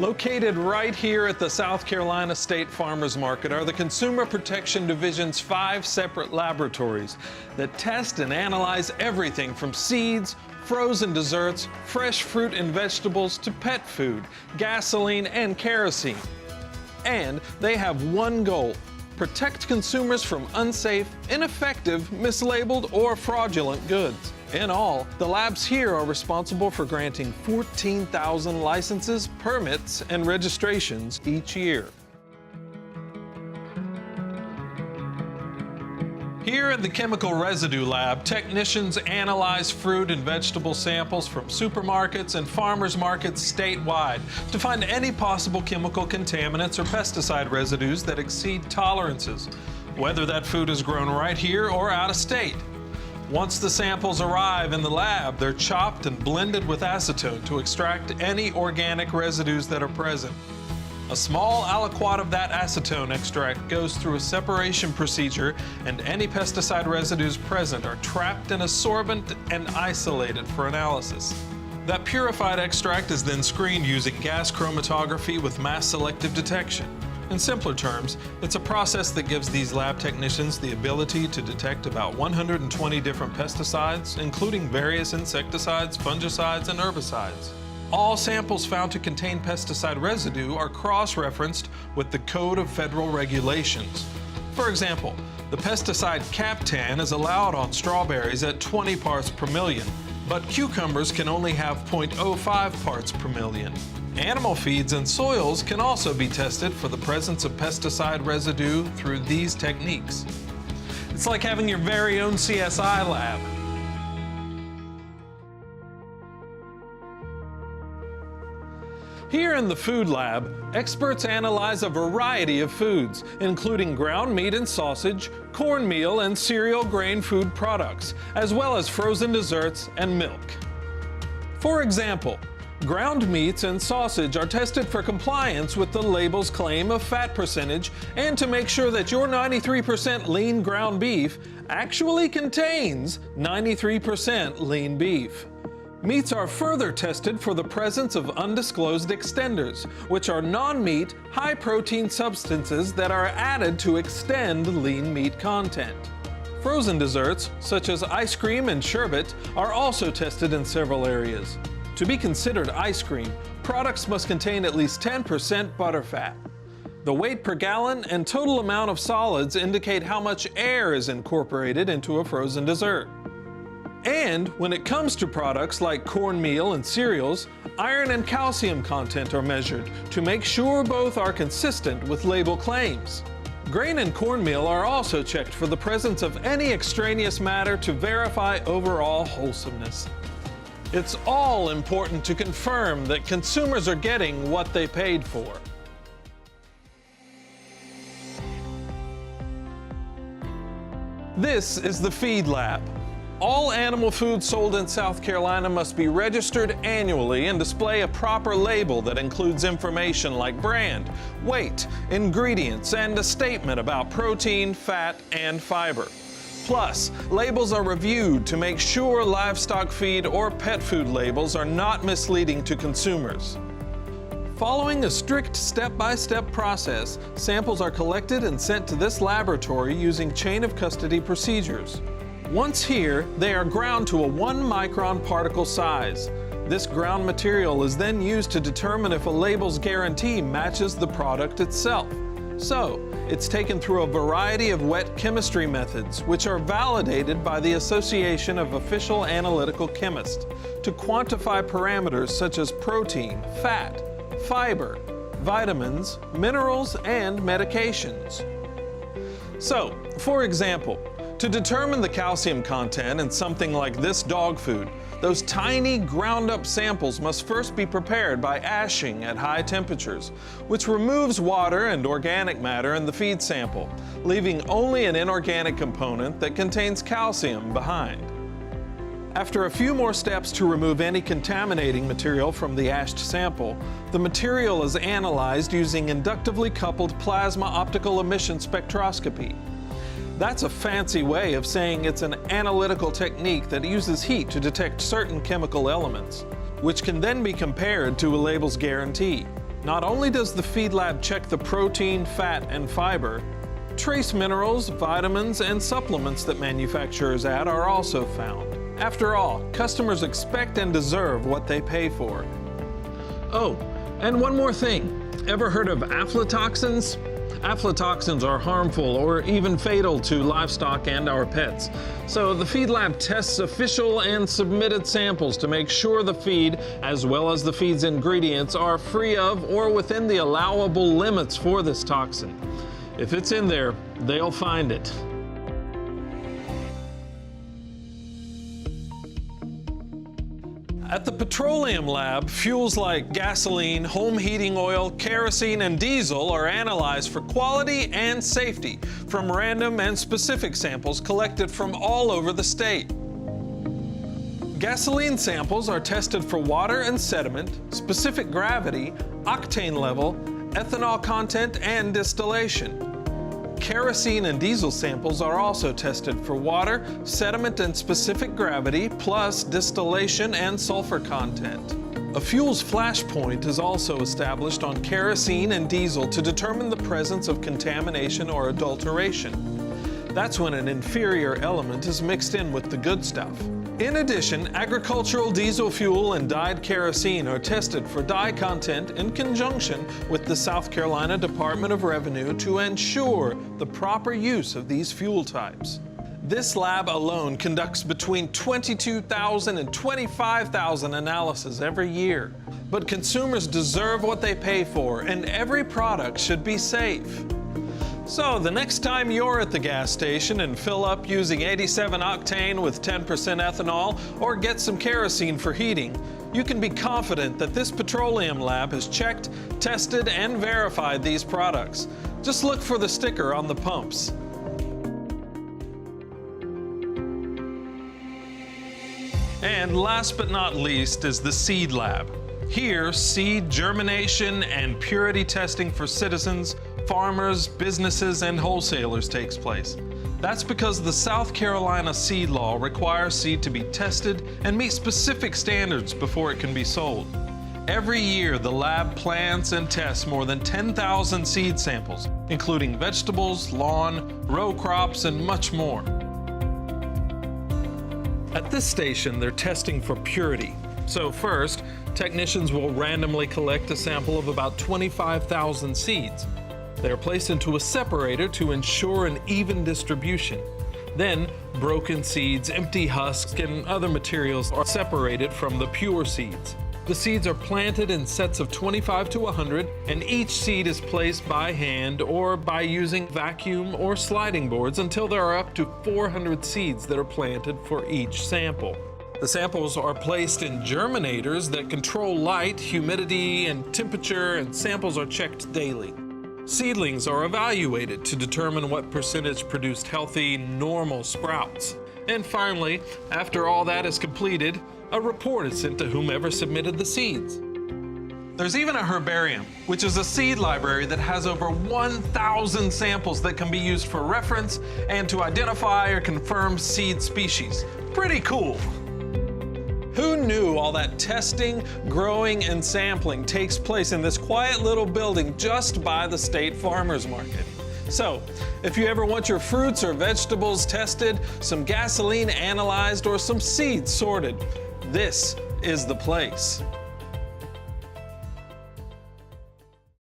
Located right here at the South Carolina State Farmers Market are the Consumer Protection Division's 5 separate laboratories that test and analyze everything from seeds, frozen desserts, fresh fruit and vegetables to pet food, gasoline, and kerosene. And they have one goal: protect consumers from unsafe, ineffective, mislabeled, or fraudulent goods. In all, the labs here are responsible for granting 14,000 licenses, permits, and registrations each year. Here at the Chemical Residue Lab, technicians analyze fruit and vegetable samples from supermarkets and farmers markets statewide to find any possible chemical contaminants or pesticide residues that exceed tolerances, whether that food is grown right here or out of state. Once the samples arrive in the lab, they're chopped and blended with acetone to extract any organic residues that are present. A small aliquot of that acetone extract goes through a separation procedure, and any pesticide residues present are trapped in a sorbent and isolated for analysis. That purified extract is then screened using gas chromatography with mass selective detection. In simpler terms, it's a process that gives these lab technicians the ability to detect about 120 different pesticides, including various insecticides, fungicides, and herbicides. All samples found to contain pesticide residue are cross-referenced with the Code of Federal Regulations. For example, the pesticide captan is allowed on strawberries at 20 parts per million, but cucumbers can only have 0.05 parts per million. Animal feeds and soils can also be tested for the presence of pesticide residue through these techniques. It's like having your very own CSI lab. Here in the Food Lab, experts analyze a variety of foods, including ground meat and sausage, cornmeal and cereal grain food products, as well as frozen desserts and milk. For example, ground meats and sausage are tested for compliance with the label's claim of fat percentage and to make sure that your 93% lean ground beef actually contains 93% lean beef. Meats are further tested for the presence of undisclosed extenders, which are non-meat, high-protein substances that are added to extend lean meat content. Frozen desserts, such as ice cream and sherbet, are also tested in several areas. To be considered ice cream, products must contain at least 10% butterfat. The weight per gallon and total amount of solids indicate how much air is incorporated into a frozen dessert. And when it comes to products like cornmeal and cereals, iron and calcium content are measured to make sure both are consistent with label claims. Grain and cornmeal are also checked for the presence of any extraneous matter to verify overall wholesomeness. It's all important to confirm that consumers are getting what they paid for. This is the Feed Lab. All animal food sold in South Carolina must be registered annually and display a proper label that includes information like brand, weight, ingredients, and a statement about protein, fat, and fiber. Plus, labels are reviewed to make sure livestock feed or pet food labels are not misleading to consumers. Following a strict step-by-step process, samples are collected and sent to this laboratory using chain of custody procedures. Once here, they are ground to a 1-micron particle size. This ground material is then used to determine if a label's guarantee matches the product itself. So, it's taken through a variety of wet chemistry methods, which are validated by the Association of Official Analytical Chemists, to quantify parameters such as protein, fat, fiber, vitamins, minerals, and medications. So, for example, to determine the calcium content in something like this dog food, those tiny ground-up samples must first be prepared by ashing at high temperatures, which removes water and organic matter in the feed sample, leaving only an inorganic component that contains calcium behind. After a few more steps to remove any contaminating material from the ashed sample, the material is analyzed using inductively coupled plasma optical emission spectroscopy. That's a fancy way of saying it's an analytical technique that uses heat to detect certain chemical elements, which can then be compared to a label's guarantee. Not only does the feed lab check the protein, fat, and fiber, trace minerals, vitamins, and supplements that manufacturers add are also found. After all, customers expect and deserve what they pay for. Oh, and one more thing. Ever heard of aflatoxins? Aflatoxins are harmful or even fatal to livestock and our pets. So the feed lab tests official and submitted samples to make sure the feed, as well as the feed's ingredients, are free of or within the allowable limits for this toxin. If it's in there, they'll find it. At the Petroleum lab, fuels like gasoline, home heating oil, kerosene, and diesel are analyzed for quality and safety from random and specific samples collected from all over the state. Gasoline samples are tested for water and sediment, specific gravity, octane level, ethanol content, and distillation. Kerosene and diesel samples are also tested for water, sediment, and specific gravity, plus distillation and sulfur content. A fuel's flash point is also established on kerosene and diesel to determine the presence of contamination or adulteration. That's when an inferior element is mixed in with the good stuff. In addition, agricultural diesel fuel and dyed kerosene are tested for dye content in conjunction with the South Carolina Department of Revenue to ensure the proper use of these fuel types. This lab alone conducts between 22,000 and 25,000 analyses every year. But consumers deserve what they pay for, and every product should be safe. So the next time you're at the gas station and fill up using 87 octane with 10% ethanol or get some kerosene for heating, you can be confident that this Petroleum lab has checked, tested, and verified these products. Just look for the sticker on the pumps. And last but not least is the seed lab. Here, seed germination and purity testing for citizens, farmers, businesses, and wholesalers takes place. That's because the South Carolina seed law requires seed to be tested and meet specific standards before it can be sold. Every year, the lab plants and tests more than 10,000 seed samples, including vegetables, lawn, row crops, and much more. At this station, they're testing for purity. So first, technicians will randomly collect a sample of about 25,000 seeds. They are placed into a separator to ensure an even distribution. Then, broken seeds, empty husks, and other materials are separated from the pure seeds. The seeds are planted in sets of 25 to 100, and each seed is placed by hand or by using vacuum or sliding boards until there are up to 400 seeds that are planted for each sample. The samples are placed in germinators that control light, humidity, and temperature, and samples are checked daily. Seedlings are evaluated to determine what percentage produced healthy, normal sprouts. And finally, after all that is completed, a report is sent to whomever submitted the seeds. There's even a herbarium, which is a seed library that has over 1,000 samples that can be used for reference and to identify or confirm seed species. Pretty cool. Who knew all that testing, growing, and sampling takes place in this quiet little building just by the state farmers market? So, if you ever want your fruits or vegetables tested, some gasoline analyzed, or some seeds sorted, this is the place.